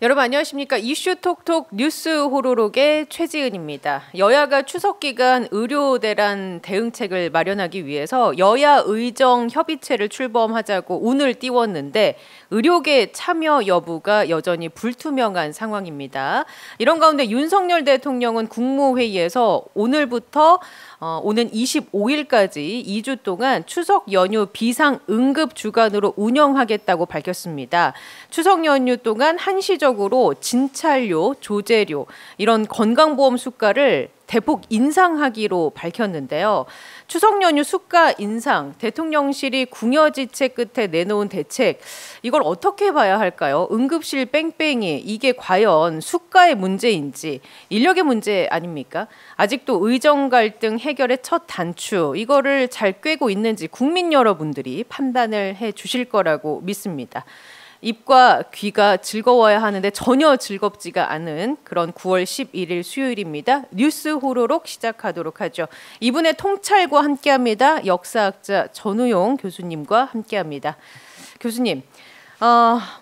여러분 안녕하십니까. 이슈톡톡 뉴스 호로록의 최지은입니다. 여야가 추석 기간 의료 대란 대응책을 마련하기 위해서 여야 의정 협의체를 출범하자고 운을 띄웠는데 의료계 참여 여부가 여전히 불투명한 상황입니다. 이런 가운데 윤석열 대통령은 국무회의에서 오늘부터 오는 25일까지 2주 동안 추석 연휴 비상 응급 주간으로 운영하겠다고 밝혔습니다. 추석 연휴 동안 한시적으로 진찰료, 조제료 이런 건강보험 수가를 대폭 인상하기로 밝혔는데요. 추석 연휴 수가 인상, 대통령실이 궁여지책 끝에 내놓은 대책, 이걸 어떻게 봐야 할까요? 응급실 뺑뺑이, 이게 과연 수가의 문제인지 인력의 문제 아닙니까? 아직도 의정 갈등 해결의 첫 단추, 이거를 잘 꿰고 있는지 국민 여러분들이 판단을 해 주실 거라고 믿습니다. 입과 귀가 즐거워야 하는데 전혀 즐겁지가 않은 그런 9월 11일 수요일입니다. 뉴스 호로록 시작하도록 하죠. 이분의 통찰과 함께합니다. 역사학자 전우용 교수님과 함께합니다. 교수님,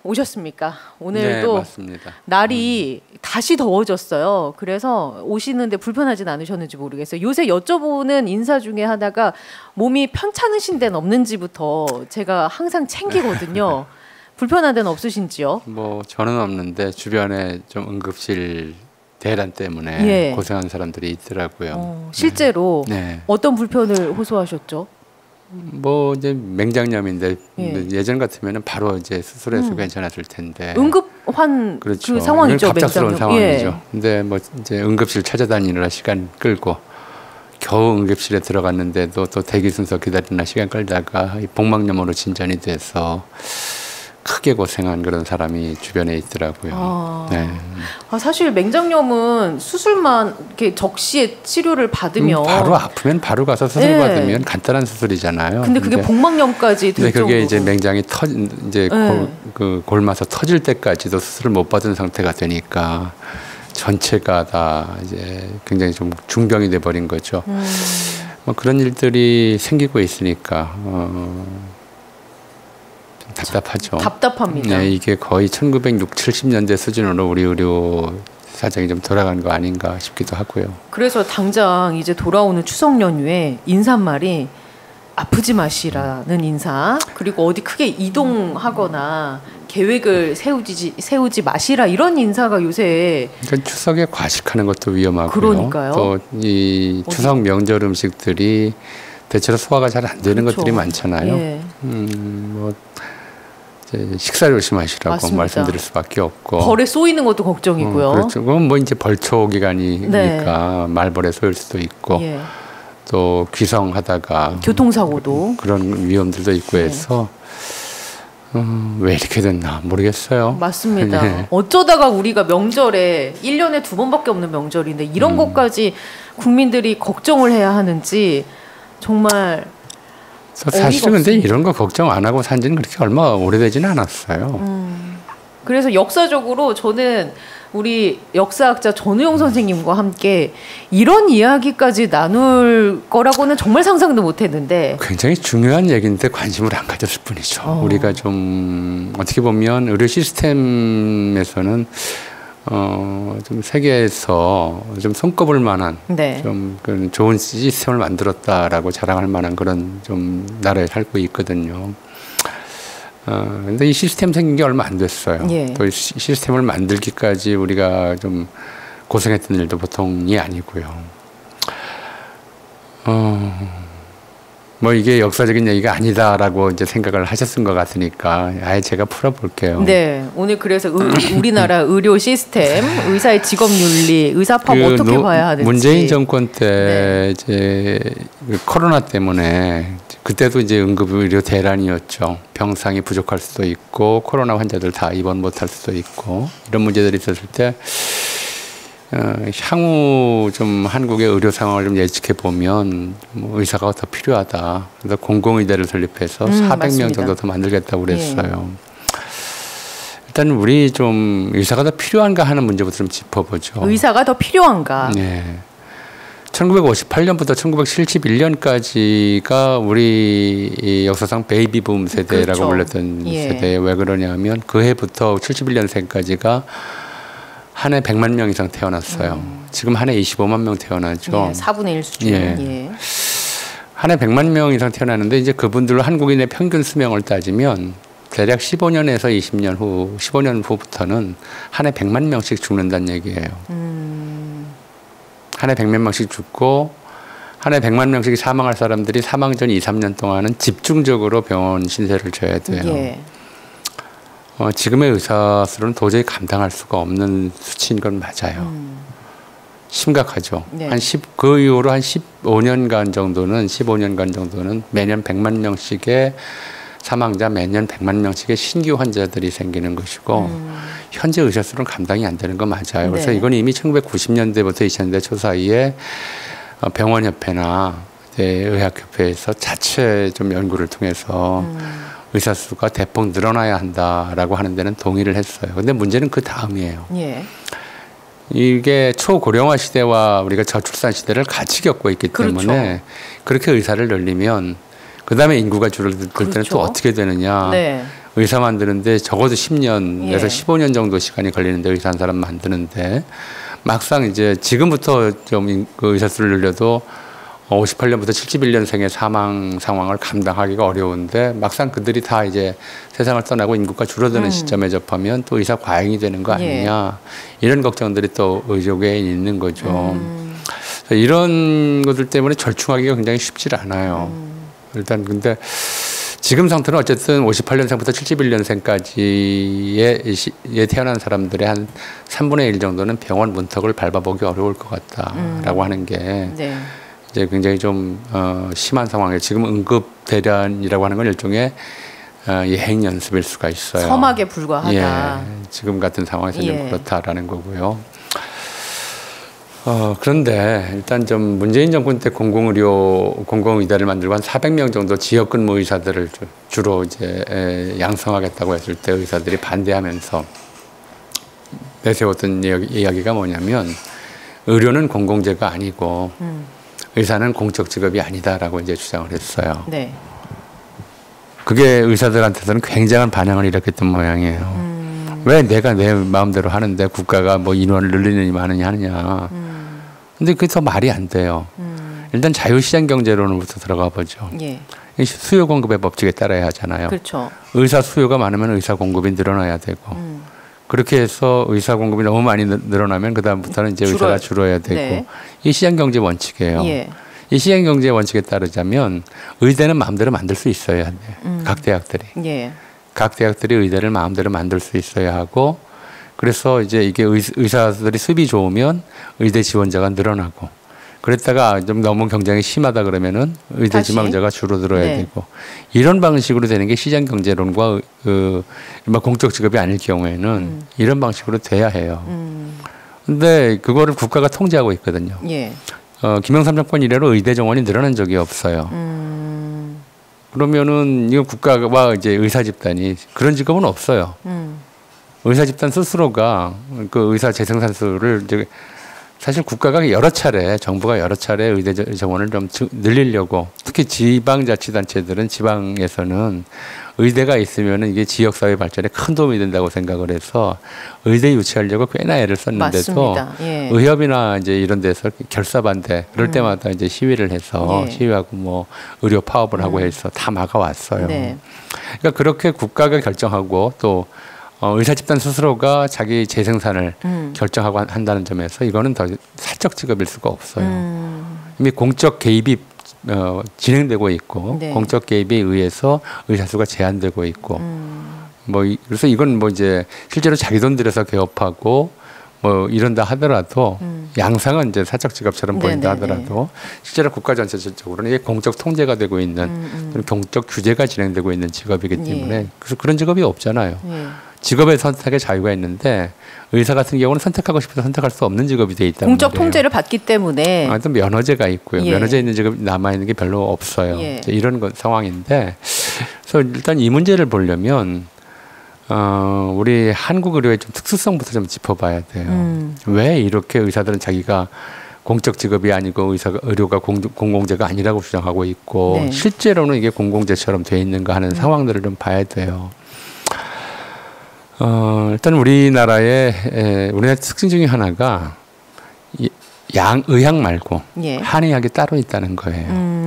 오셨습니까? 오늘도 네, 날이 다시 더워졌어요. 그래서 오시는데 불편하진 않으셨는지 모르겠어요. 요새 여쭤보는 인사 중에 하나가 몸이 편찮으신 데는 없는지부터 제가 항상 챙기거든요. 불편한 데는 없으신지요? 뭐 저는 없는데 주변에 좀 응급실 대란 때문에 예. 고생한 사람들이 있더라고요. 실제로 네. 어떤 불편을 호소하셨죠? 뭐 이제 맹장염인데 예. 예전 같으면은 바로 이제 수술해서 괜찮았을 텐데. 응급한 그렇죠. 그 상황이죠. 갑작스러운 맹장염. 상황이죠. 예. 근데 뭐 이제 응급실 찾아다니느라 시간 끌고 겨우 응급실에 들어갔는데도 또 대기 순서 기다리느라 시간 끌다가 이 복막염으로 진전이 돼서 크게 고생한 그런 사람이 주변에 있더라고요. 네. 사실 맹장염은 수술만 이렇게 적시에 치료를 받으면 바로 아프면 바로 가서 수술 네. 받으면 간단한 수술이잖아요. 근데 그게 복막염까지 될 정도로. 그게 이제 맹장이 이제 네. 골마서 터질 때까지도 수술을 못 받은 상태가 되니까 전체가 다 이제 굉장히 좀 중병이 돼 버린 거죠. 뭐 그런 일들이 생기고 있으니까. 답답하죠. 답답합니다. 네, 이게 거의 1960, 70년대 수준으로 우리 의료 사정이 좀 돌아간 거 아닌가 싶기도 하고요. 그래서 당장 이제 돌아오는 추석 연휴에 인사말이 아프지 마시라는 인사, 그리고 어디 크게 이동하거나 계획을 세우지 마시라 이런 인사가 요새. 그러니까 추석에 과식하는 것도 위험하고요. 그러니까요. 또 이 추석 명절 음식들이 대체로 소화가 잘 안 되는 그렇죠. 것들이 많잖아요. 예. 뭐 식사 조심하시라고 맞습니다. 말씀드릴 수밖에 없고. 벌에 쏘이는 것도 걱정이고요. 그렇죠. 그건 뭐 이제 벌초 기간이니까 네. 말벌에 쏘일 수도 있고 예. 또 귀성하다가 교통사고도 그런 위험들도 있고 해서 왜 이렇게 됐나 모르겠어요. 맞습니다. 네. 어쩌다가 우리가 명절에 1년에 2번밖에 없는 명절인데 이런 것까지 국민들이 걱정을 해야 하는지 정말 사실은 근데 이런 거 걱정 안 하고 산 지는 그렇게 얼마 오래되지는 않았어요. 그래서 역사적으로 저는 우리 역사학자 전우용 선생님과 함께 이런 이야기까지 나눌 거라고는 정말 상상도 못했는데 굉장히 중요한 얘기인데 관심을 안 가졌을 뿐이죠. 우리가 좀 어떻게 보면 의료 시스템에서는 좀 세계에서 좀 손꼽을 만한 네. 좀 그런 좋은 시스템을 만들었다라고 자랑할 만한 그런 좀 나라에 살고 있거든요. 근데 이 시스템 생긴 게 얼마 안 됐어요. 예. 또 시스템을 만들기까지 우리가 좀 고생했던 일도 보통이 아니고요. 뭐 이게 역사적인 얘기가 아니다라고 이제 생각을 하셨은 것 같으니까 아예 제가 풀어볼게요. 네, 오늘 그래서 우리나라 의료 시스템, 의사의 직업 윤리, 의사법 어떻게 봐야 하는지. 문재인 정권 때 네. 이제 코로나 때문에 그때도 이제 응급의료 대란이었죠. 병상이 부족할 수도 있고 코로나 환자들 다 입원 못할 수도 있고 이런 문제들이 있었을 때. 향후 좀 한국의 의료 상황을 좀 예측해 보면 뭐 의사가 더 필요하다. 그래서 공공의대를 설립해서 400명 맞습니다. 정도 더 만들겠다고 그랬어요. 일단 우리 좀 의사가 더 필요한가 하는 문제부터 좀 짚어보죠. 의사가 더 필요한가? 네. 1958년부터 1971년까지가 우리 이 역사상 베이비붐 세대라고 그렇죠. 불렸던 예. 세대에 왜 그러냐면 그 해부터 71년생까지가 한 해 100만 명 이상 태어났어요. 지금 한 해 25만 명 태어나죠. 예, 4분의 1 수준. 예. 예. 한 해 100만 명 이상 태어나는데 이제 그분들로 한국인의 평균 수명을 따지면 대략 15년에서 20년 후, 15년 후부터는 한 해 100만 명씩 죽는다는 얘기예요. 한 해 100만 명씩 죽고 한 해 100만 명씩 사망할 사람들이 사망 전 2, 3년 동안은 집중적으로 병원 신세를 져야 돼요. 예. 지금의 의사 수로는 도저히 감당할 수가 없는 수치인 건 맞아요. 심각하죠. 네. 그 이후로 한 15년간 정도는 매년 100만 명씩의 사망자, 매년 100만 명씩의 신규 환자들이 생기는 것이고 현재 의사 수는 감당이 안 되는 건 맞아요. 그래서 네. 이건 이미 1990년대부터 2000년대 초 사이에 병원협회나 의학협회에서 자체 좀 연구를 통해서 의사 수가 대폭 늘어나야 한다라고 하는 데는 동의를 했어요. 근데 문제는 그 다음이에요. 예. 이게 초고령화 시대와 우리가 저출산 시대를 같이 겪고 있기 때문에 그렇죠. 그렇게 의사를 늘리면 그다음에 인구가 줄어들 때는 그렇죠. 또 어떻게 되느냐. 네. 의사 만드는데 적어도 10년에서 예. 15년 정도 시간이 걸리는데 의사 한 사람 만드는데 막상 이제 지금부터 좀 그 의사 수를 늘려도 58년부터 71년생의 사망 상황을 감당하기가 어려운데 막상 그들이 다 이제 세상을 떠나고 인구가 줄어드는 시점에 접하면 또 의사 과잉이 되는 거 아니냐. 이런 걱정들이 또 의료계에 있는 거죠. 그래서 이런 것들 때문에 절충하기가 굉장히 쉽지 않아요. 일단 근데 지금 상태는 어쨌든 58년생부터 71년생까지에 태어난 사람들의 한 3분의 1 정도는 병원 문턱을 밟아보기 어려울 것 같다라고 하는 게 네. 이제 굉장히 좀 심한 상황이에요. 지금 응급 대란이라고 하는 건 일종의 예행 연습일 수가 있어요. 서막에 불과하다. 예, 지금 같은 상황에서는 예. 그렇다라는 거고요. 그런데 일단 좀 문재인 정권 때 공공의대를 만들고 한 400명 정도 지역 근무 의사들을 주로 이제 양성하겠다고 했을 때 의사들이 반대하면서 내세웠던 이야기가 뭐냐면 의료는 공공재가 아니고 의사는 공적 직업이 아니다라고 이제 주장을 했어요. 네. 그게 의사들한테서는 굉장한 반향을 일으켰던 모양이에요. 왜 내가 내 마음대로 하는데 국가가 뭐 인원을 늘리느니 마느니 하느냐. 근데 그게 더 말이 안 돼요. 일단 자유시장 경제론으로부터 들어가 보죠. 예. 수요 공급의 법칙에 따라야 하잖아요. 그렇죠. 의사 수요가 많으면 의사 공급이 늘어나야 되고 그렇게 해서 의사 공급이 너무 많이 늘어나면 그다음부터는 이제 의사가 줄어야 되고 네. 이 시장 경제 원칙이에요. 예. 이 시장 경제 원칙에 따르자면 의대는 마음대로 만들 수 있어야 돼요. 각 대학들이. 예. 각 대학들이 의대를 마음대로 만들 수 있어야 하고 그래서 이제 이게 의사들이 수입이 좋으면 의대 지원자가 늘어나고 그랬다가 좀 너무 경쟁이 심하다 그러면은 의대 다시? 지망자가 줄어들어야 네. 되고 이런 방식으로 되는 게 시장 경제론과 공적 직업이 아닐 경우에는 이런 방식으로 돼야 해요. 근데 그거를 국가가 통제하고 있거든요. 예. 김영삼 정권 이래로 의대 정원이 늘어난 적이 없어요. 그러면은 이 국가와 이제 의사 집단이 그런 직업은 없어요. 의사 집단 스스로가 그 의사 재생산수를 이제 사실 국가가 여러 차례 정부가 여러 차례 의대 정원을 좀 늘리려고 특히 지방자치단체들은 지방에서는 의대가 있으면은 이게 지역사회 발전에 큰 도움이 된다고 생각을 해서 의대 유치하려고 꽤나 애를 썼는데도 맞습니다. 예. 의협이나 이제 이런 데서 결사 반대 그럴 때마다 이제 시위를 해서 예. 시위하고 뭐 의료 파업을 하고 해서 다 막아왔어요. 네. 그러니까 그렇게 국가가 결정하고 또 의사 집단 스스로가 자기 재생산을 결정하고 한다는 점에서 이거는 더 사적 직업일 수가 없어요. 이미 공적 개입이 진행되고 있고 네. 공적 개입에 의해서 의사 수가 제한되고 있고 그래서 이건 뭐 이제 실제로 자기 돈 들여서 개업하고 뭐 이런다 하더라도 양상은 이제 사적 직업처럼 보인다 네네네. 하더라도 실제로 국가 전체적으로는 이게 공적 통제가 되고 있는 공적 규제가 진행되고 있는 직업이기 때문에 예. 그래서 그런 직업이 없잖아요. 예. 직업의 선택의 자유가 있는데 의사 같은 경우는 선택하고 싶어서 선택할 수 없는 직업이 돼 있단 공적 말이에요. 통제를 받기 때문에 또 면허제가 있고요. 예. 면허제 있는 직업이 남아 있는 게 별로 없어요. 예. 이런 상황인데, 그래서 일단 이 문제를 보려면 우리 한국 의료의 좀 특수성부터 좀 짚어봐야 돼요. 왜 이렇게 의사들은 자기가 공적 직업이 아니고 의료가 공공재가 아니라고 주장하고 있고 네. 실제로는 이게 공공재처럼 돼 있는가 하는 상황들을 좀 봐야 돼요. 일단 우리나라 특징 중에 하나가 의학 말고 예. 한의학이 따로 있다는 거예요.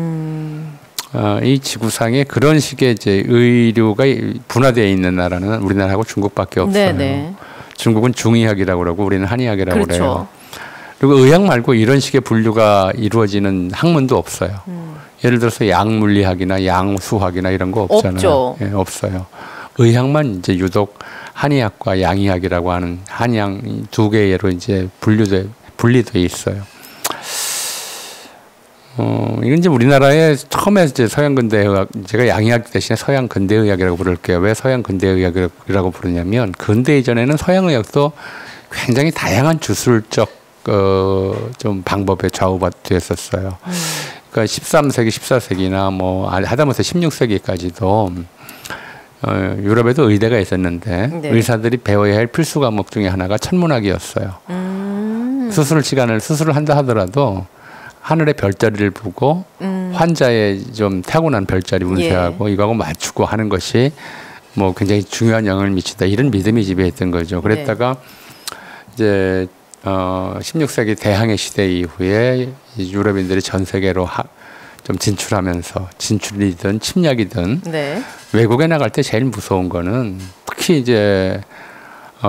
이 지구상에 그런 식의 이제 의료가 분화되어 있는 나라는 우리나라하고 중국밖에 없어요. 네네. 중국은 중의학이라고 그러고 우리는 한의학이라고 그렇죠. 그래요. 그리고 의학 말고 이런 식의 분류가 이루어지는 학문도 없어요. 예를 들어서 약물리학이나 양수학이나 이런 거 없잖아요. 없죠. 예, 없어요. 의학만 이제 유독 한의학과 양의학이라고 하는 한양 두 개로 이제 분리돼 있어요. 이건 이제 우리나라에 처음에 이제 서양 근대의학, 제가 양의학 대신에 서양 근대의학이라고 부를게요. 왜 서양 근대의학이라고 부르냐면 근대 이전에는 서양의학도 굉장히 다양한 주술적 좀 방법에 좌우됐었어요. 그러니까 13세기, 14세기나 뭐 하다못해 16세기까지도 유럽에도 의대가 있었는데 네. 의사들이 배워야 할 필수 과목 중에 하나가 천문학이었어요. 수술을 한다 하더라도 하늘의 별자리를 보고 환자의 좀 타고난 별자리 운세하고 이거하고 맞추고 하는 것이 뭐 굉장히 중요한 영향을 미친다. 이런 믿음이 지배했던 거죠. 그랬다가 이제 16세기 대항해 시대 이후에 유럽인들이 전 세계로 좀 진출이든 침략이든 외국에 나갈 때 제일 무서운 거는 특히 이제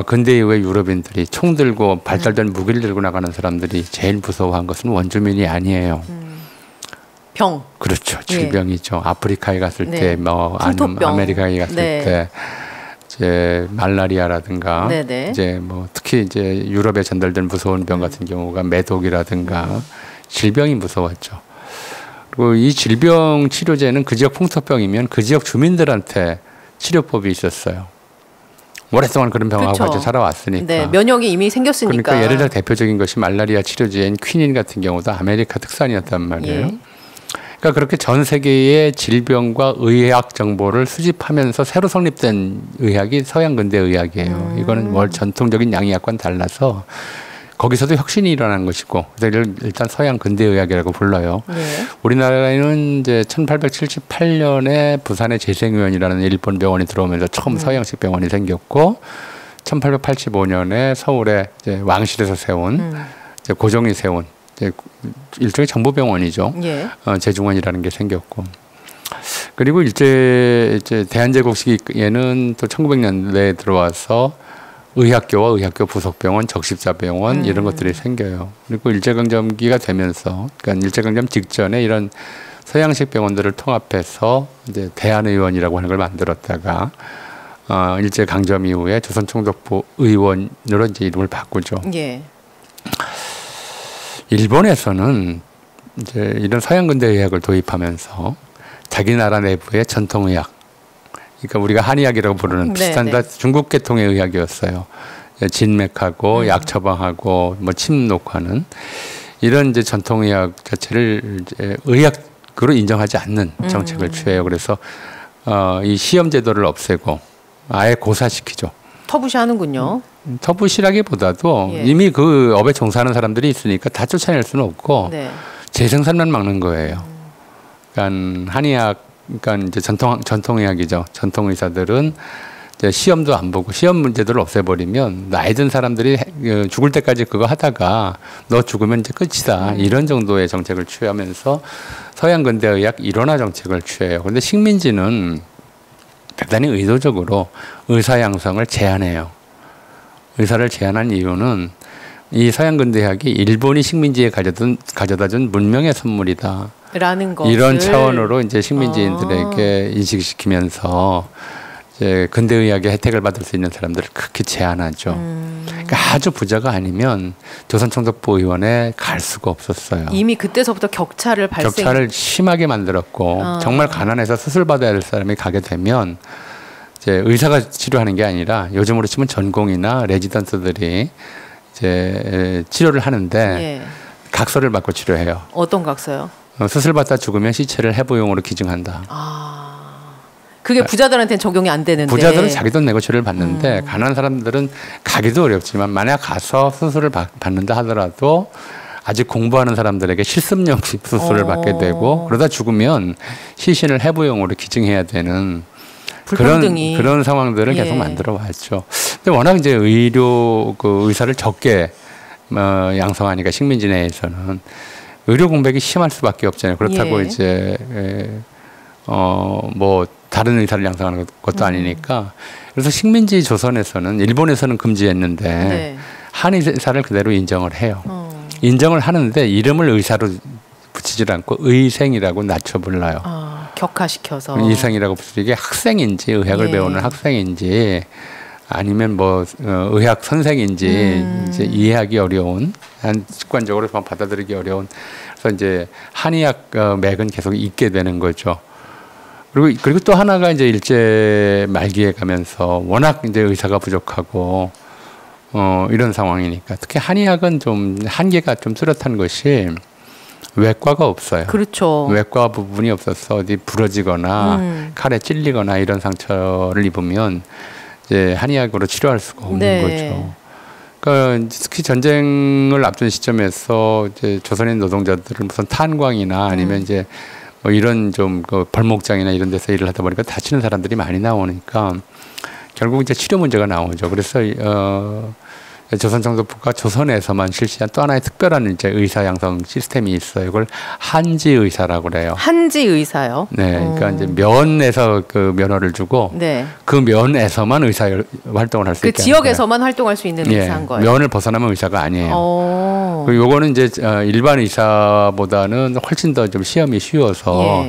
근대 이후에 유럽인들이 총 들고 발달된 무기를 들고 나가는 사람들이 제일 무서워한 것은 원주민이 아니에요. 병. 그렇죠. 질병이죠. 아프리카에 갔을 때, 아니면 아메리카에 갔을 네. 때, 이제 말라리아라든가, 이제 뭐 특히 이제 유럽에 전달된 무서운 병 같은 경우가 매독이라든가 질병이 무서웠죠. 그리고 이 질병 치료제는 그 지역 풍토병이면 그 지역 주민들한테 치료법이 있었어요. 오랫동안 그런 병하고 같이 살아왔으니까. 네, 면역이 이미 생겼으니까. 그러니까 예를 들어 대표적인 것이 말라리아 치료제인 퀴닌 같은 경우도 아메리카 특산이었단 말이에요. 그러니까 그렇게 전 세계의 질병과 의학 정보를 수집하면서 새로 성립된 의학이 서양 근대 의학이에요. 이거는 월 전통적인 양의학과는 달라서 거기서도 혁신이 일어난 것이고, 일단 서양 근대 의학이라고 불러요. 우리나라에는 이제 1878년에 부산에 재생의원이라는 일본 병원이 들어오면서 처음 서양식 병원이 생겼고, 1885년에 서울에 이제 왕실에서 세운 이제 고종이 세운 이제 일종의 정부병원이죠. 제중원이라는 게 생겼고, 그리고 이제 대한제국 시기에는 또 1900년대에 들어와서 의학교와 의학교 부속병원, 적십자병원 이런 것들이 생겨요. 그리고 일제강점기가 되면서, 그러니까 일제강점 직전에 이런 서양식 병원들을 통합해서 이제 대한의원이라고 하는 걸 만들었다가 일제강점 이후에 조선총독부 의원으로 이제 이름을 바꾸죠. 일본에서는 이제 이런 서양 근대 의학을 도입하면서 자기 나라 내부의 전통의학, 그러니까 우리가 한의학이라고 부르는 비슷한 중국 계통의 의학이었어요. 진맥하고 약 처방하고 뭐 침 놓고 하는 이런 이제 전통의학 자체를 이제 의학으로 인정하지 않는 정책을 취해요. 그래서 이 시험 제도를 없애고 아예 고사시키죠. 터부시하는군요. 터부시라기보다도 이미 그 업에 종사하는 사람들이 있으니까 다 쫓아낼 수는 없고 재생산만 막는 거예요. 그러니까 한의학, 그러니까 이제 전통의학이죠. 전통 의사들은 이제 시험도 안 보고 시험 문제들을 없애버리면 나이 든 사람들이 죽을 때까지 그거 하다가 너 죽으면 이제 끝이다. 이런 정도의 정책을 취하면서 서양 근대의학 일원화 정책을 취해요. 그런데 식민지는 대단히 의도적으로 의사 양성을 제한해요. 의사를 제한한 이유는 이 서양 근대의학이 일본이 식민지에 가져다 준 문명의 선물이다. 라는 것을 이런 차원으로 이제 식민지인들에게 인식시키면서 이제 근대의학의 혜택을 받을 수 있는 사람들을 극히 제한하죠. 그러니까 아주 부자가 아니면 조선총독부 의원에 갈 수가 없었어요. 이미 그때서부터 격차를 심하게 만들었고 정말 가난해서 수술 받아야 할 사람이 가게 되면 이제 의사가 치료하는 게 아니라 요즘으로 치면 전공이나 레지던트들이 이제 치료를 하는데 각서를 받고 치료해요. 어떤 각서요? 수술 받다 죽으면 시체를 해부용으로 기증한다. 그게 부자들한테는 적용이 안 되는데. 부자들은 자기 돈 내고 치료를 받는데 가난한 사람들은 가기도 어렵지만 만약 가서 수술을 받는다 하더라도 아직 공부하는 사람들에게 실습용 수술을 받게 되고 그러다 죽으면 시신을 해부용으로 기증해야 되는 그런 상황들을 계속 만들어 왔죠. 근데 워낙 이제 의료 그 의사를 적게 양성하니까 식민지 내에서는 의료 공백이 심할 수밖에 없잖아요. 그렇다고 이제 뭐 다른 의사를 양성하는 것도 아니니까. 그래서 식민지 조선에서는 일본에서는 금지했는데 한의사를 그대로 인정을 해요. 인정을 하는데 이름을 의사로 붙이질 않고 의생이라고 낮춰 불러요. 격화시켜서. 의생이라고 붙이고 이게 학생인지 의학을 배우는 학생인지 아니면 뭐 의학 선생인지 이제 이해하기 어려운, 습관적으로 받아들이기 어려운. 그래서 이제 한의학 맥은 계속 있게 되는 거죠. 그리고 또 하나가 이제 일제 말기에 가면서 워낙 이제 의사가 부족하고 이런 상황이니까 특히 한의학은 좀 한계가 좀 뚜렷한 것이 외과가 없어요. 그렇죠. 외과 부분이 없어서 어디 부러지거나 칼에 찔리거나 이런 상처를 입으면 이제 한의학으로 치료할 수가 없는 거죠. 그러니까 특히 전쟁을 앞둔 시점에서 이제 조선인 노동자들은 무슨 탄광이나 아니면 이제 뭐 이런 좀 그 벌목장이나 이런 데서 일을 하다 보니까 다치는 사람들이 많이 나오니까 결국 이제 치료 문제가 나오죠. 그래서 조선정도부가 조선에서만 실시한 또 하나의 특별한 이제 의사 양성 시스템이 있어요. 이걸 한지 의사라고 그래요. 한지 의사요? 네, 그러니까 이제 면에서 그 면허를 주고 그 면에서만 의사 활동을 할 수 있게. 그 지역에서만 활동할 수 있는 의사인 거예요. 면을 벗어나면 의사가 아니에요. 그리고 요거는 이제 일반 의사보다는 훨씬 더 좀 시험이 쉬워서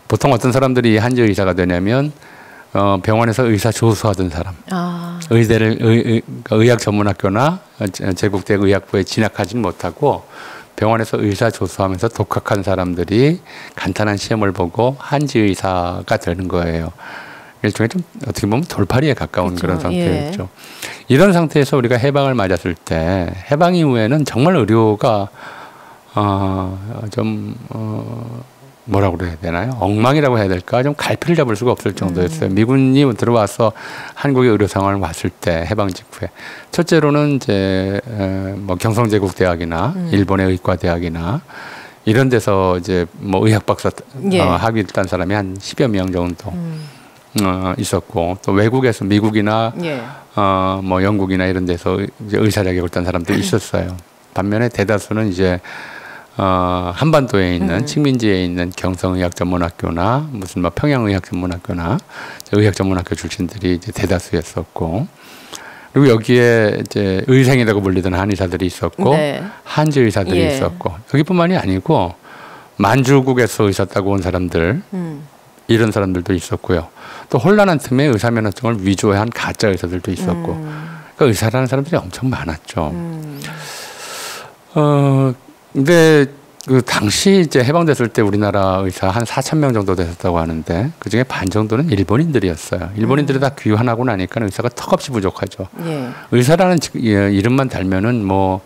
보통 어떤 사람들이 한지 의사가 되냐면 병원에서 의사 조수하던 사람, 의대를 의학 전문학교나 제국대 의학부에 진학하지는 못하고 병원에서 의사 조수하면서 독학한 사람들이 간단한 시험을 보고 한지 의사가 되는 거예요. 일종의 좀 어떻게 보면 돌팔이에 가까운 그런 상태였죠. 이런 상태에서 우리가 해방을 맞았을 때 해방 이후에는 정말 의료가 뭐라고 그래야 되나요? 엉망이라고 해야 될까? 좀 갈피를 잡을 수가 없을 정도였어요. 미군이 들어와서 한국의 의료 상황을 봤을 때 해방 직후에 첫째로는 이제 뭐 경성제국대학이나 일본의 의과대학이나 이런 데서 이제 뭐 의학 박사 학위를 딴 사람이 한 10여 명 정도 있었고 또 외국에서 미국이나 뭐 영국이나 이런 데서 이제 의사 자격을 딴 사람도 있었어요. 반면에 대다수는 이제 한반도에 있는 식민지에 있는 경성의학전문학교나 무슨 뭐 평양의학전문학교나 의학전문학교 출신들이 이제 대다수였었고 그리고 여기에 이제 의생이라고 불리던 한의사들이 있었고 한지 의사들이 있었고 여기뿐만이 아니고 만주국에서 의사 따고 온 사람들 이런 사람들도 있었고요. 또 혼란한 틈에 의사면허증을 위조한 가짜 의사들도 있었고 그러니까 의사라는 사람들이 엄청 많았죠. 근데 그 당시 이제 해방됐을 때 우리나라 의사 한 4,000명 정도 되셨다고 하는데 그 중에 반 정도는 일본인들이었어요. 일본인들이 다 귀환하고 나니까 의사가 턱없이 부족하죠. 의사라는 이름만 달면은 뭐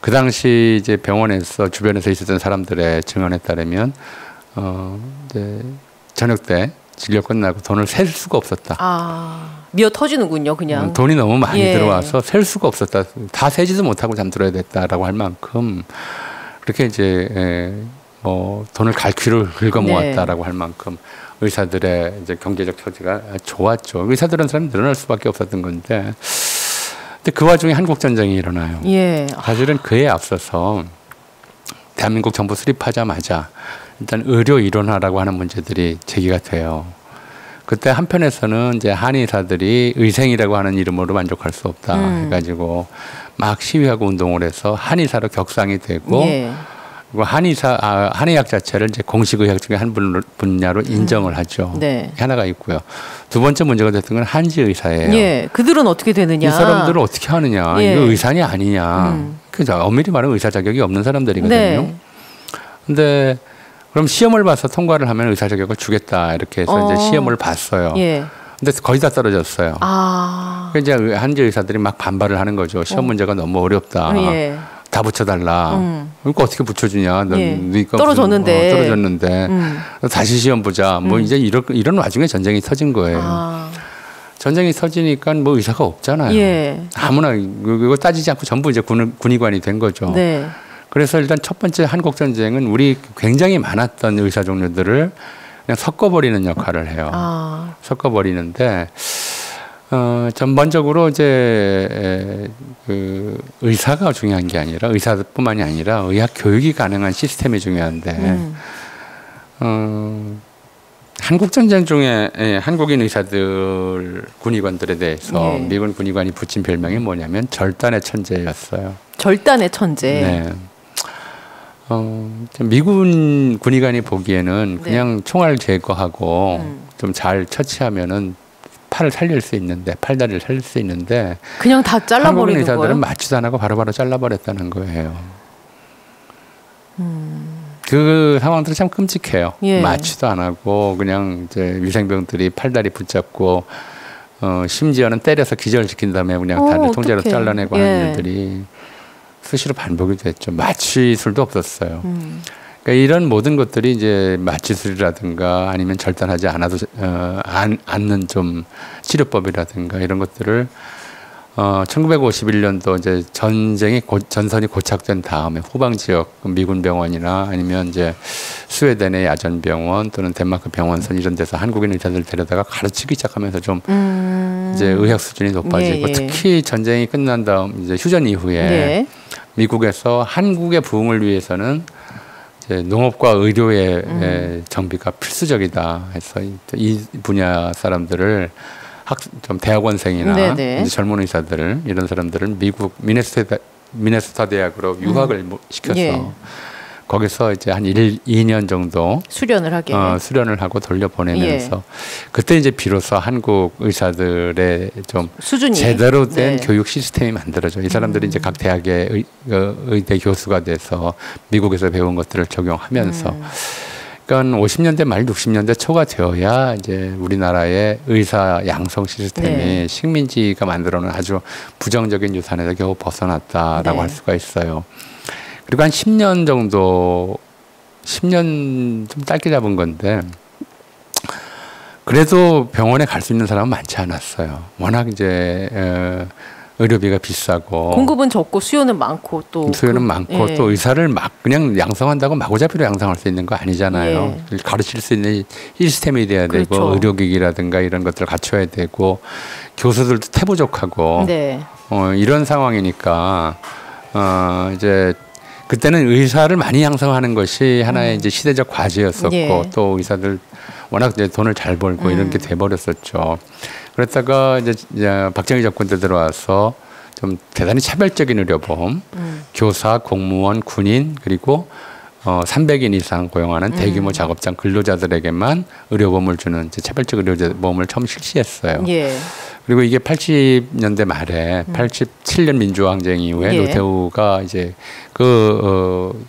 그 당시 이제 병원에서 주변에서 있었던 사람들의 증언에 따르면 이제 저녁 때 진료 끝나고 돈을 셀 수가 없었다. 미어 터지는군요, 그냥. 돈이 너무 많이 들어와서 셀 수가 없었다. 다 세지도 못하고 잠들어야 됐다라고 할 만큼 그렇게 이제 뭐 돈을 갈퀴로 긁어 모았다라고 할 만큼 의사들의 이제 경제적 처지가 좋았죠. 의사들은 사람이 늘어날 수밖에 없었던 건데, 근데 그 와중에 한국 전쟁이 일어나요. 사실은 그에 앞서서 대한민국 정부 수립하자마자 일단 의료 일원화라고 하는 문제들이 제기가 돼요. 그때 한편에서는 이제 한의사들이 의생이라고 하는 이름으로 만족할 수 없다 해가지고 막 시위하고 운동을 해서 한의사로 격상이 되고 그리고 한의학 자체를 이제 공식의학 중에 한 분야로 인정을 하죠. 하나가 있고요. 두 번째 문제가 됐던 건 한지 의사예요. 그들은 어떻게 되느냐? 이 사람들은 어떻게 하느냐? 이거 의사냐 아니냐? 그죠? 엄밀히 말하면 의사 자격이 없는 사람들이거든요. 근데 그럼 시험을 봐서 통과를 하면 의사 자격을 주겠다 이렇게 해서 이제 시험을 봤어요. 근데 거의 다 떨어졌어요. 이제 한지 의사들이 막 반발을 하는 거죠. 시험 문제가 너무 어렵다. 다 붙여달라. 그러니까 어떻게 붙여주냐? 떨어졌는데. 떨어졌는데 다시 시험 보자. 뭐 이제 이런 와중에 전쟁이 터진 거예요. 전쟁이 터지니까 뭐 의사가 없잖아요. 아무나 이거 따지지 않고 전부 이제 군의관이 된 거죠. 그래서 일단 첫 번째 한국 전쟁은 우리 굉장히 많았던 의사 종류들을 그냥 섞어버리는 역할을 해요. 섞어버리는데 전반적으로 이제 그 의사가 중요한 게 아니라 의사뿐만이 아니라 의학 교육이 가능한 시스템이 중요한데 한국 전쟁 중에 한국인 의사들 군의관들에 대해서 예. 미군 군의관이 붙인 별명이 뭐냐면 절단의 천재였어요. 절단의 천재. 네. 미군 군의관이 보기에는 그냥 네. 총알 제거하고 좀 잘 처치하면은 팔을 살릴 수 있는데 팔다리를 살릴 수 있는데 그냥 다 한국인 잘라버리는 의사들은 거예요? 맞지도 안 하고 바로바로 잘라버렸다는 거예요. 그 상황들이 참 끔찍해요. 예. 맞지도 안 하고 그냥 이제 위생병들이 팔다리 붙잡고 심지어는 때려서 기절시킨 다음에 그냥 다들 통째로 어떡해. 잘라내고 예. 하는 일들이 수시로 반복이 됐죠. 마취술도 없었어요. 그러니까 이런 모든 것들이 이제 마취술이라든가 아니면 절단하지 않아도 않는 좀 치료법이라든가 이런 것들을 1951년도 이제 전선이 고착된 다음에 후방 지역 미군 병원이나 아니면 이제 스웨덴의 야전병원 또는 덴마크 병원선 이런 데서 한국인 의사들 데려다가 가르치기 시작하면서 좀 이제 의학 수준이 높아지고 예. 특히 전쟁이 끝난 다음 이제 휴전 이후에 예. 미국에서 한국의 부흥을 위해서는 이제 농업과 의료의 정비가 필수적이다 해서 이 분야 사람들을 좀 대학원생이나 네네. 이제 젊은 의사들 이런 사람들을 미국 미네소타 대학으로 유학을 시켜서 예. 거기서 이제 한 2년 정도 수련을 하게. 수련을 하고 돌려보내면서 그때 이제 비로소 한국 의사들의 좀 수준이 제대로 된 네. 교육 시스템이 만들어져. 이 사람들이 이제 각 대학의 의대 교수가 돼서 미국에서 배운 것들을 적용하면서 그러니까 50년대 말 60년대 초가 되어야 이제 우리나라의 의사 양성 시스템이 네. 식민지가 만들어놓은 아주 부정적인 유산에서 겨우 벗어났다라고 네. 할 수가 있어요. 그리고 한 10년 정도, 10년 좀 짧게 잡은 건데, 그래도 병원에 갈 수 있는 사람은 많지 않았어요. 워낙 이제 의료비가 비싸고 공급은 적고 수요는 많고 또 수요는 많고 예. 또 의사를 막 그냥 양성한다고 마구잡이로 양성할 수 있는 거 아니잖아요. 가르칠 수 있는 시스템이 돼야 되고 그렇죠. 의료기기라든가 이런 것들을 갖춰야 되고 교수들도 태부족하고 네. 이런 상황이니까 이제 그때는 의사를 많이 양성하는 것이 하나의 이제 시대적 과제였었고 예. 또 의사들 워낙 이제 돈을 잘 벌고 이런 게 돼버렸었죠. 그랬다가 이제 박정희 정권 때 들어와서 좀 대단히 차별적인 의료보험, 교사, 공무원, 군인 그리고 300인 이상 고용하는 대규모 작업장 근로자들에게만 의료보험을 주는 이제 차별적 의료보험을 처음 실시했어요. 예. 그리고 이게 80년대 말에 87년 민주항쟁 이후에 예. 노태우가 이제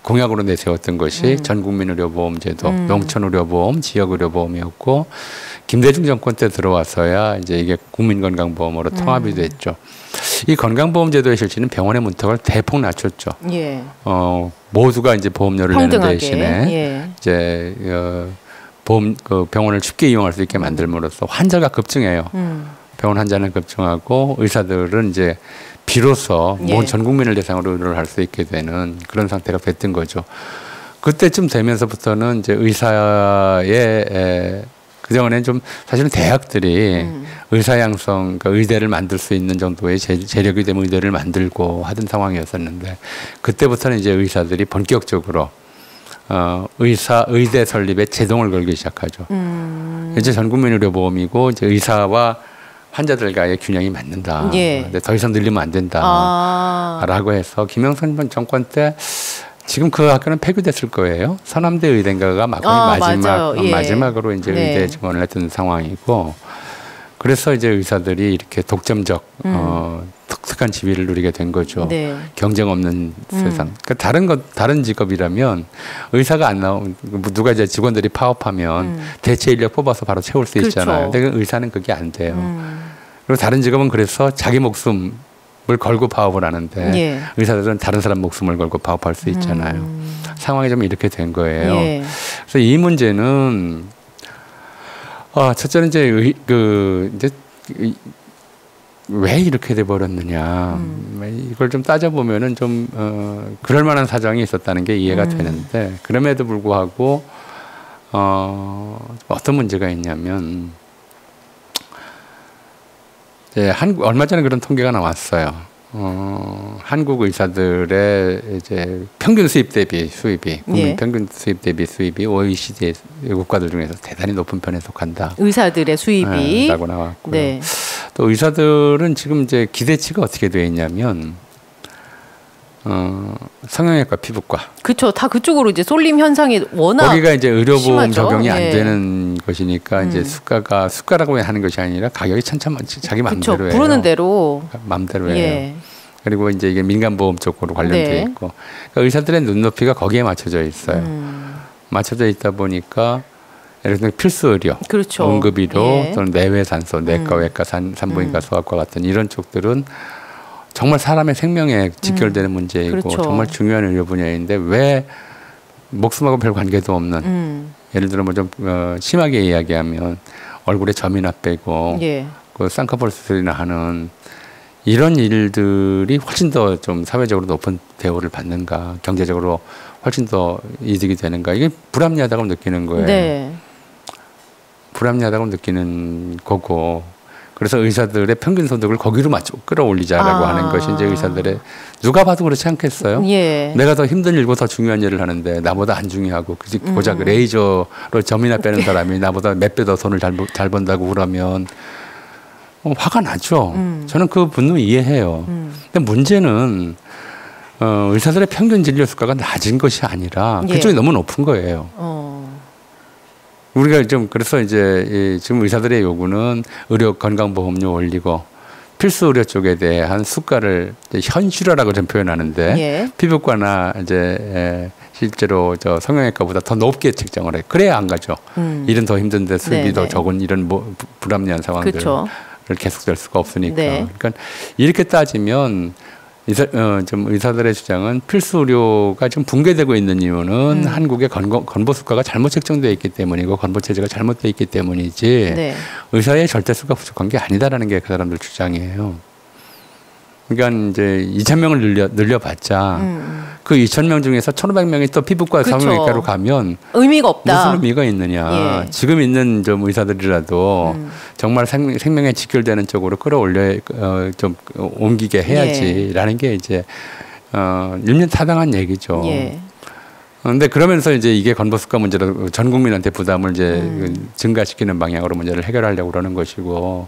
공약으로 내세웠던 것이 전국민 의료보험제도, 농촌 의료보험, 지역 의료보험이었고 김대중 정권 때 들어와서야 이제 이게 국민건강보험으로 통합이 됐죠. 이 건강보험제도의 실시는 병원의 문턱을 대폭 낮췄죠. 예. 모두가 이제 보험료를 내는 평등하게. 대신에 예. 이제 병원을 쉽게 이용할 수 있게 만들므로써 환자가 급증해요. 병원 환자는 급증하고 의사들은 이제 비로소 예. 전 국민을 대상으로 의료를 할 수 있게 되는 그런 상태가 됐던 거죠. 그때쯤 되면서부터는 이제 의사의 그동안에는 좀 사실은 대학들이 의사 양성, 그러니까 의대를 만들 수 있는 정도의 재력이 되면 의대를 만들고 하던 상황이었었는데 그때부터는 이제 의사들이 본격적으로 의대 설립에 제동을 걸기 시작하죠. 이제 전국민 의료보험이고 이제 의사와 환자들과의 균형이 맞는다. 예. 근데 더 이상 늘리면 안 된다라고 해서 김영삼 정권 때 지금 그 학교는 폐교됐을 거예요. 서남대 의대인가가 맞아요. 예. 마지막으로 이제 네. 의대 증원을 했던 상황이고 그래서 이제 의사들이 이렇게 독점적 독특한 지위를 누리게 된 거죠. 네. 경쟁 없는 세상. 그러니까 다른 직업이라면 의사가 안 나오면 누가 이제 직원들이 파업하면 대체 인력 뽑아서 바로 채울 수 그렇죠. 있잖아요. 근데 의사는 그게 안 돼요. 그리고 다른 직업은 그래서 자기 목숨을 걸고 파업을 하는데 예. 의사들은 다른 사람 목숨을 걸고 파업할 수 있잖아요. 상황이 좀 이렇게 된 거예요. 예. 그래서 이 문제는 첫째는 이제 왜 이렇게 돼 버렸느냐. 이걸 좀 따져보면은 좀 그럴 만한 사정이 있었다는 게 이해가 되는데 그럼에도 불구하고 어떤 문제가 있냐면 이제 얼마 전에 그런 통계가 나왔어요. 한국 의사들의 이제 평균 수입 대비 수입이 국민 평균 수입 대비 수입이 OECD 국가들 중에서 대단히 높은 편에 속한다. 의사들의 수입이 라고 나왔고요. 네. 또 의사들은 지금 이제 기대치가 어떻게 되어 있냐면 성형외과, 피부과. 그렇죠. 다 그쪽으로 이제 쏠림 현상이 워낙 거기가 이제 의료보험 심하죠? 적용이 안 되는 것이니까 이제 수가라고 하는 것이 아니라 가격이 천차만치 자기 마음대로 해요. 부르는 대로 마음대로 해요. 그리고 이제 이게 민간보험 쪽으로 관련돼 있고 그러니까 의사들의 눈높이가 거기에 맞춰져 있어요. 맞춰져 있다 보니까 예를 들면 필수 의료, 그렇죠. 응급의료 또는 내외산소, 내과, 외과, 산부인과, 소아과 같은 이런 쪽들은 정말 사람의 생명에 직결되는 문제이고 그렇죠. 정말 중요한 의료 분야인데 왜 목숨하고 별 관계도 없는 예를 들어 뭐 좀 심하게 이야기하면 얼굴에 점이나 빼고 그 쌍꺼풀 수술이나 하는 이런 일들이 훨씬 더 좀 사회적으로 높은 대우를 받는가 경제적으로 훨씬 더 이득이 되는가 이게 불합리하다고 느끼는 거예요. 네. 불합리하다고 느끼는 거고 그래서 의사들의 평균 소득을 거기로 맞춰 끌어올리자라고 하는 것이 이제 의사들의 누가 봐도 그렇지 않겠어요? 내가 더 힘든 일고 더 중요한 일을 하는데 나보다 안 중요하고 고작 레이저로 점이나 빼는 사람이 나보다 몇 배 더 돈을 잘 번다고 그러면 화가 나죠. 저는 그 분노 이해해요. 근데 문제는 의사들의 평균 진료 수가가 낮은 것이 아니라 그쪽이 너무 높은 거예요. 우리가 좀 그래서 이제 지금 의사들의 요구는 의료 건강보험료 올리고 필수 의료 쪽에 대한 수가를 현실화라고 좀 표현하는데 피부과나 이제 실제로 저 성형외과보다 더 높게 책정을 해. 그래야 안 가죠. 일은 더 힘든데 수입이 더 적은 이런 불합리한 상황들. 그쵸. 계속될 수가 없으니까. 그러니까 이렇게 따지면 좀 의사들의 주장은 필수 의료가 좀 붕괴되고 있는 이유는 한국의 건보 수가가 잘못 책정되어 있기 때문이고 건보 체제가 잘못되어 있기 때문이지 의사의 절대 수가 부족한 게 아니다라는 게 그 사람들 주장이에요. 그러니까 이제 2,000명을 늘려봤자 그 2,000명 중에서 1,500명이 또 피부과 성형외과로 가면 의미가 없다. 무슨 의미가 있느냐. 지금 있는 좀 의사들이라도 정말 생명에 직결되는 쪽으로 끌어올려 좀 옮기게 해야지라는 게 이제 일면타당한 얘기죠. 그런데 그러면서 이제 이게 건보수가 문제로 전 국민한테 부담을 이제 증가시키는 방향으로 문제를 해결하려고 그러는 것이고.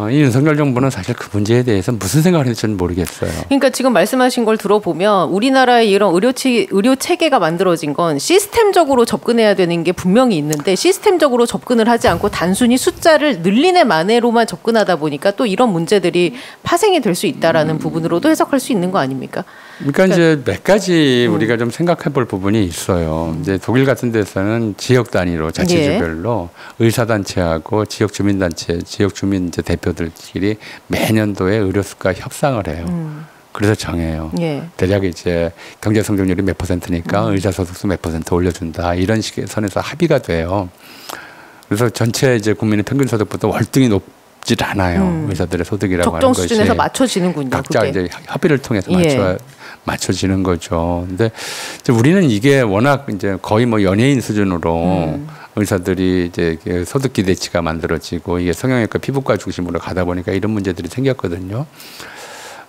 이 윤석열 정부는 사실 그 문제에 대해서 무슨 생각을 했는지 저는 모르겠어요. 그러니까 지금 말씀하신 걸 들어보면 우리나라의 이런 의료 체계가 만들어진 건 시스템적으로 접근해야 되는 게 분명히 있는데 시스템적으로 접근을 하지 않고 단순히 숫자를 늘리네 마네로만 접근하다 보니까 또 이런 문제들이 파생이 될 수 있다라는 부분으로도 해석할 수 있는 거 아닙니까? 그러니까 이제 몇 가지 우리가 좀 생각해 볼 부분이 있어요. 이제 독일 같은 데서는 지역 단위로 자치주별로 의사단체하고 지역 주민단체, 지역 주민 이제 대표들끼리 매년도에 의료수가 협상을 해요. 그래서 정해요. 대략 이제 경제 성장률이 몇 %니까 의사 소득수 몇 % 올려준다 이런 식의 선에서 합의가 돼요. 그래서 전체 이제 국민의 평균 소득보다 월등히 높질 않아요. 의사들의 소득이라고 하는 것이 적정 수준에서 맞춰지는군요. 각자 그게. 이제 협의를 통해서 맞춰지는 거죠. 근데 이제 우리는 이게 워낙 이제 거의 뭐 연예인 수준으로 의사들이 이제 소득 기대치가 만들어지고 이게 성형외과 피부과 중심으로 가다 보니까 이런 문제들이 생겼거든요.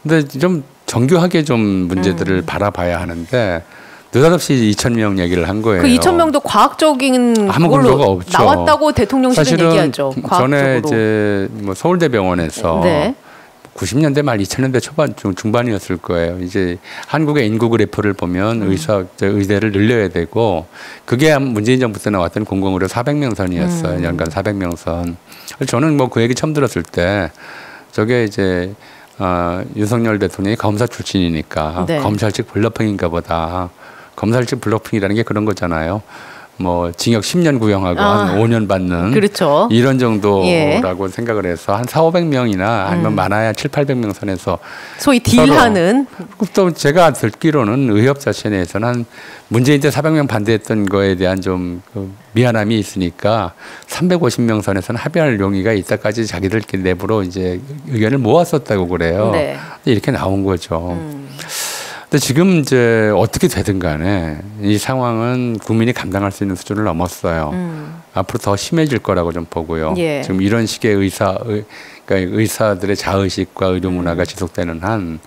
근데 좀 정교하게 좀 문제들을 바라봐야 하는데 느닷없이 2,000명 얘기를 한 거예요. 그 2,000명도 과학적인 아무 근거가 없죠. 나왔다고 대통령실은 얘기하죠. 전에 이제 뭐 서울대병원에서 90년대 말 2000년대 초반 중반이었을 거예요. 이제 한국의 인구 그래프를 보면 의대를 늘려야 되고 그게 문재인 정부 때 나왔던 공공의료 400명선이었어요. 연간 400명선. 저는 뭐 그 얘기 처음 들었을 때 저게 이제 윤석열 대통령이 검사 출신이니까 검찰직 블러핑인가 보다. 검찰직 블러핑이라는 게 그런 거잖아요. 뭐 징역 10년 구형하고 한 5년 받는 그렇죠. 이런 정도라고 예. 생각을 해서 한 4,500명이나 아니면 많아야 7,800명 선에서 소위 딜하는. 또 제가 듣기로는 의협자체내에서는 한 문재인 때 400명 반대했던 거에 대한 좀 미안함이 있으니까 350명 선에서는 합의할 용의가 있다까지 자기들끼리 내부로 이제 의견을 모았었다고 그래요. 네. 이렇게 나온 거죠. 근데 지금 이제 어떻게 되든 간에 이 상황은 국민이 감당할 수 있는 수준을 넘었어요. 앞으로 더 심해질 거라고 좀 보고요. 예. 지금 이런 식의 그러니까 의사들의 자의식과 의료 문화가 지속되는 한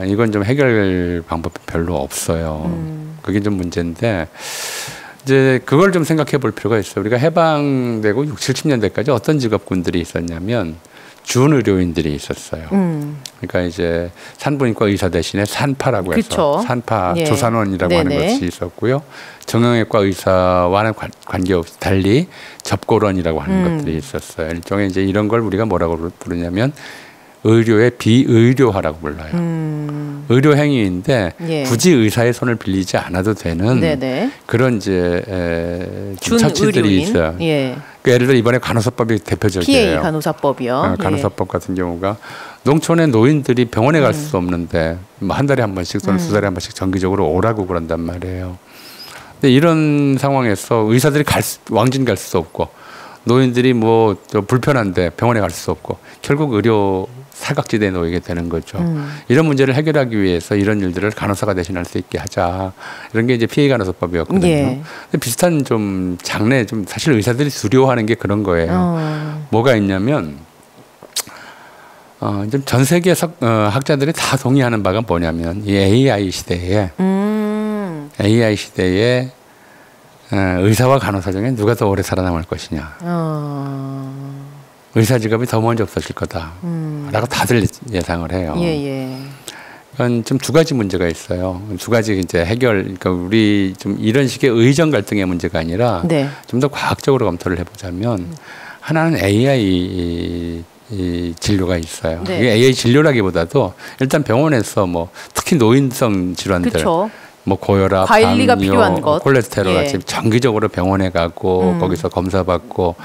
이건 좀 해결 방법이 별로 없어요. 그게 좀 문제인데 이제 그걸 좀 생각해 볼 필요가 있어요. 우리가 해방되고 60, 70년대까지 어떤 직업군들이 있었냐면 준의료인들이 있었어요. 그러니까 이제 산부인과 의사 대신에 산파라고 해서 그쵸. 산파 예. 조산원이라고 네네. 하는 것이 있었고요. 정형외과 의사와는 관계없이 달리 접고론이라고 하는 것들이 있었어요. 일종의 이제 이런 걸 우리가 뭐라고 부르냐면 의료의 비의료화라고 불러요. 의료 행위인데 예. 굳이 의사의 손을 빌리지 않아도 되는 네네. 그런 이제 처치들이 준의료인. 있어요. 예. 그 예를 들어 이번에 간호사법이 대표적이에요. PA 간호사법이요. 간호사법 같은 경우가 농촌의 노인들이 병원에 갈 수 없는데 뭐 한 달에 한 번씩 또는 두 달에 한 번씩 정기적으로 오라고 그런단 말이에요. 근데 이런 상황에서 의사들이 왕진 갈 수 없고 노인들이 뭐 불편한데 병원에 갈 수 없고 결국 의료 사각지대에 놓이게 되는 거죠. 이런 문제를 해결하기 위해서 이런 일들을 간호사가 대신할 수 있게 하자. 이런 게 이제 피해 간호사법이었거든요. 예. 근데 비슷한 좀 장래 좀 사실 의사들이 두려워하는 게 그런 거예요. 뭐가 있냐면 좀 전 세계 학자들이 다 동의하는 바가 뭐냐면 이 AI 시대에 의사와 간호사 중에 누가 더 오래 살아남을 것이냐. 의사 직업이 더 먼저 없어질 거다라고 다들 예상을 해요. 예. 이건 좀 두 가지 문제가 있어요. 두 가지 이제 그러니까 우리 좀 이런 식의 의정 갈등의 문제가 아니라 네. 좀 더 과학적으로 검토를 해보자면 하나는 AI 진료가 있어요. 네. 이게 AI 진료라기보다도 일단 병원에서 뭐 특히 노인성 질환들 그렇죠. 뭐 고혈압, 관리가 당뇨, 필요한 것. 콜레스테롤 예. 같이 정기적으로 병원에 가고 거기서 검사받고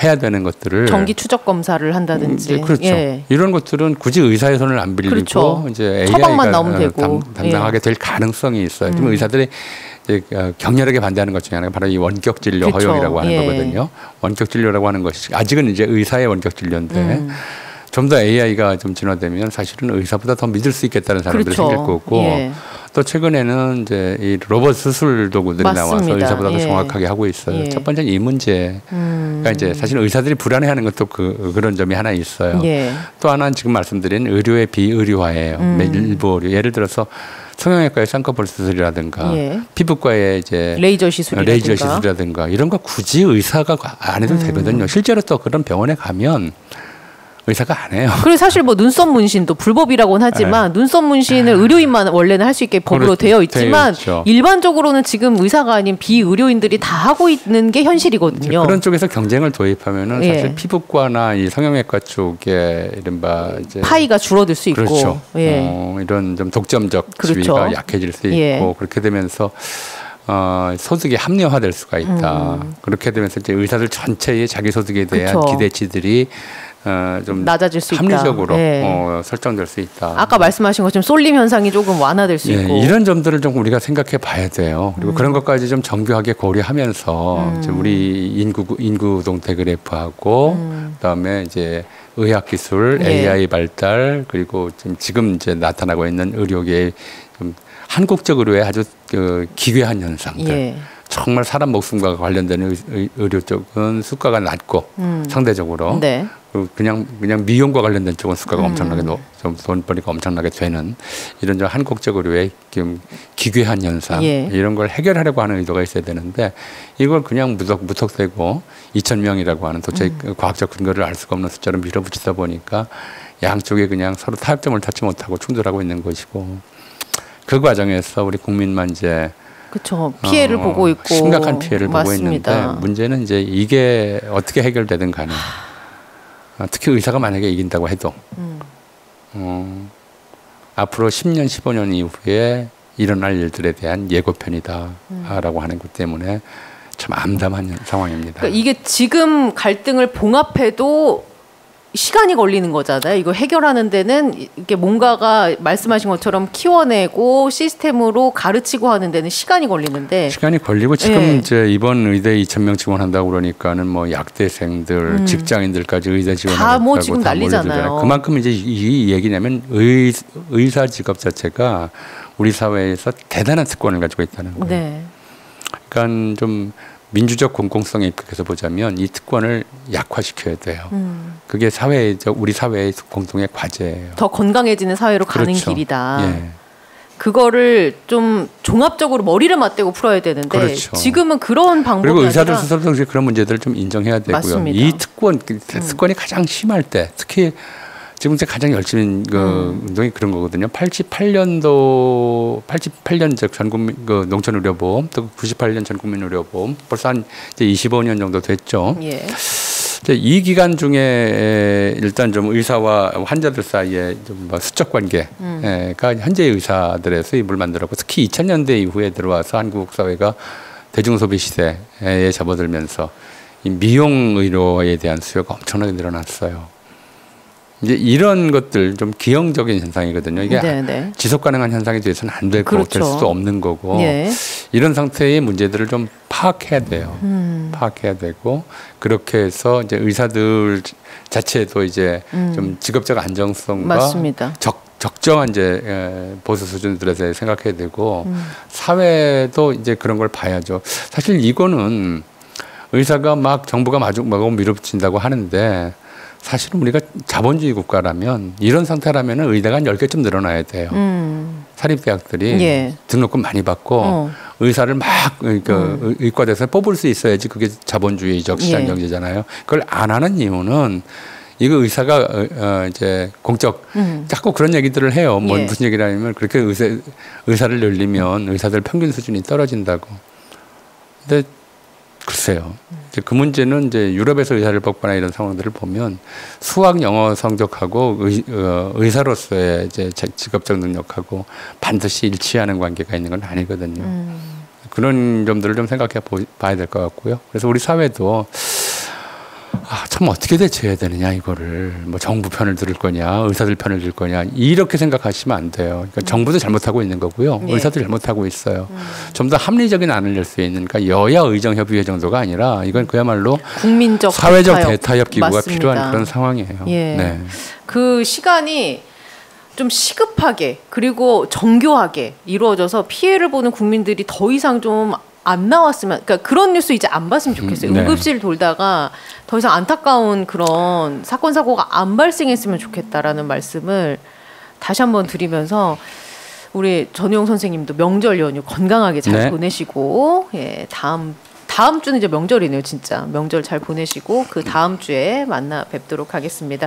해야 되는 것들을 정기 추적 검사를 한다든지. 그렇죠. 예. 이런 것들은 굳이 의사의 손을 안 빌리고 그렇죠. 이제 처방만 AI가 나오면 되고. 담당하게 될 가능성이 있어요. 지금 의사들이 이제 격렬하게 반대하는 것 중에 하나가 바로 이 원격 진료 그렇죠. 허용이라고 하는 예. 거거든요. 원격 진료라고 하는 것이 아직은 이제 의사의 원격 진료인데 좀 더 AI가 좀 진화되면 사실은 의사보다 더 믿을 수 있겠다는 사람들이 그렇죠. 생길 거고 예. 또 최근에는 이제 이 로봇 수술 도구들이 맞습니다. 나와서 의사보다 더 예. 정확하게 하고 있어요. 예. 첫 번째는 이 문제. 그러니까 이제 사실 의사들이 불안해하는 것도 그런 점이 하나 있어요. 예. 또 하나는 지금 말씀드린 의료의 비의료화예요. 일부 의료. 예를 들어서 성형외과의 쌍꺼풀 수술이라든가 예. 피부과의 이제 레이저 시술이라든가. 이런 거 굳이 의사가 안 해도 되거든요. 실제로 또 그런 병원에 가면 의사가 안 해요. 그리고 사실 뭐 눈썹 문신도 불법이라고는 하지만 눈썹 문신을 의료인만 원래는 할 수 있게 법으로 그렇죠. 되어 있지만 되어 있죠. 일반적으로는 지금 의사가 아닌 비의료인들이 다 하고 있는 게 현실이거든요. 그런 쪽에서 경쟁을 도입하면은 예. 사실 피부과나 이 성형외과 쪽에 이른바 이제 파이가 줄어들 수 있고. 그렇죠. 예. 이런 좀 독점적 그렇죠. 지위가 약해질 수 있고 예. 그렇게 되면서 소득이 합리화될 수가 있다. 그렇게 되면서 이제 의사들 전체의 자기 소득에 대한 그렇죠. 기대치들이 좀 낮아질 수 있다. 합리적으로 예. 설정될 수 있다. 아까 말씀하신 것처럼 쏠림 현상이 조금 완화될 수 예, 있고. 이런 점들을 좀 우리가 생각해 봐야 돼요. 그리고 그런 것까지 좀 정교하게 고려하면서 이제 우리 인구 동태 그래프하고 그다음에 이제 의학 기술, 예. AI 발달 그리고 지금 이제 나타나고 있는 의료계의 좀 한국적 의료의 아주 기괴한 현상들. 예. 정말 사람 목숨과 관련된 의료 쪽은 수가가 낮고 상대적으로 네. 그냥 미용과 관련된 쪽은 수가가 엄청나게 좀 돈벌이가 엄청나게 되는 이런 좀 한국적 의료의 기괴한 현상 예. 이런 걸 해결하려고 하는 의도가 있어야 되는데 이걸 그냥 무턱대고 2,000명이라고 하는 도저히 과학적 근거를 알 수가 없는 숫자로 밀어붙이다 보니까 양쪽에 그냥 서로 타협점을 찾지 못하고 충돌하고 있는 것이고 그 과정에서 우리 국민만 이제 그렇죠. 피해를 보고 있고 심각한 피해를 맞습니다. 보고 있는데 문제는 이제 이게 어떻게 해결되든 간에 특히 의사가 만약에 이긴다고 해도 앞으로 10년, 15년 이후에 일어날 일들에 대한 예고편이다라고 하는 것 때문에 참 암담한 상황입니다. 그러니까 이게 지금 갈등을 봉합해도 시간이 걸리는 거잖아요. 이거 해결하는 데는 이게 뭔가가 말씀하신 것처럼 키워내고 시스템으로 가르치고 하는 데는 시간이 걸리는데 시간이 걸리고 지금 이제 이번 의대 2,000명 지원한다고 그러니까는 뭐 약대생들, 직장인들까지 의대 지원하겠다고 다 뭐 지금 난리잖아요. 그만큼 이제 이 얘기냐면 의사 직업 자체가 우리 사회에서 대단한 특권을 가지고 있다는 거예요. 네. 그러니까 좀 민주적 공공성에 입각해서 보자면 이 특권을 약화시켜야 돼요. 그게 우리 사회의 공통의 과제예요. 더 건강해지는 사회로 가는 그렇죠. 길이다. 예. 그거를 좀 종합적으로 머리를 맞대고 풀어야 되는데 그렇죠. 지금은 그런 방법이 그리고 의사들 아니라 스스로도 이제 그런 문제들을 좀 인정해야 되고요. 맞습니다. 이 특권이 가장 심할 때 특히 지금 이제 가장 열심히 운동이 그런 거거든요. 88년 전국민 농촌 의료보험, 또 98년 전국민 의료보험, 벌써 한 이제 25년 정도 됐죠. 예. 이제 이 기간 중에 일단 좀 의사와 환자들 사이에 좀 수적 관계가 현재 의사들의 수입을 만들었고, 특히 2000년대 이후에 들어와서 한국 사회가 대중소비 시대에 접어들면서 이 미용 의료에 대한 수요가 엄청나게 늘어났어요. 이제 이런 것들 좀 기형적인 현상이거든요. 이게 네네. 지속 가능한 현상이 돼서는 안 되고 그렇죠. 될 수도 없는 거고 예. 이런 상태의 문제들을 좀 파악해야 돼요. 파악해야 되고 그렇게 해서 이제 의사들 자체도 이제 좀 직업적 안정성과 맞습니다. 적정한 이제 보수 수준들에서 생각해야 되고 사회도 이제 그런 걸 봐야죠. 사실 이거는 의사가 막 정부가 마구 밀어붙인다고 하는데 사실은 우리가 자본주의 국가라면 이런 상태라면 의대가 한 10개쯤 늘어나야 돼요. 사립대학들이 예. 등록금 많이 받고 의사를 막 의과대에서 뽑을 수 있어야지 그게 자본주의적 시장 경제잖아요. 그걸 안 하는 이유는 이거 의사가 이제 공적 자꾸 그런 얘기들을 해요. 뭐 예. 무슨 얘기를 하냐면 그렇게 의사를 늘리면 의사들 평균 수준이 떨어진다고. 근데 글쎄요. 이제 그 문제는 이제 유럽에서 의사를 뽑거나 이런 상황들을 보면 수학 영어 성적하고 의사로서의 이제 직업적 능력하고 반드시 일치하는 관계가 있는 건 아니거든요. 그런 점들을 좀 생각해 봐야 될 것 같고요. 그래서 우리 사회도 참 어떻게 대처해야 되느냐 이거를 뭐 정부 편을 들을 거냐 의사들 편을 들 거냐 이렇게 생각하시면 안 돼요. 그러니까 정부도 잘못하고 있는 거고요. 네. 의사도 잘못하고 있어요. 좀 더 합리적인 안을 낼 수 있는 그러니까 여야 의정협의회 정도가 아니라 이건 그야말로 국민적 사회적 대타협 기구가 맞습니다. 필요한 그런 상황이에요. 예. 네. 그 시간이 좀 시급하게 그리고 정교하게 이루어져서 피해를 보는 국민들이 더 이상 좀 안 나왔으면, 그러니까 그런 뉴스 이제 안 봤으면 좋겠어요. 네. 응급실 돌다가 더 이상 안타까운 그런 사건 사고가 안 발생했으면 좋겠다라는 말씀을 다시 한번 드리면서 우리 전우용 선생님도 명절 연휴 건강하게 잘 네. 보내시고 예, 다음 주는 이제 명절이네요, 진짜. 명절 잘 보내시고 그 다음 주에 만나 뵙도록 하겠습니다.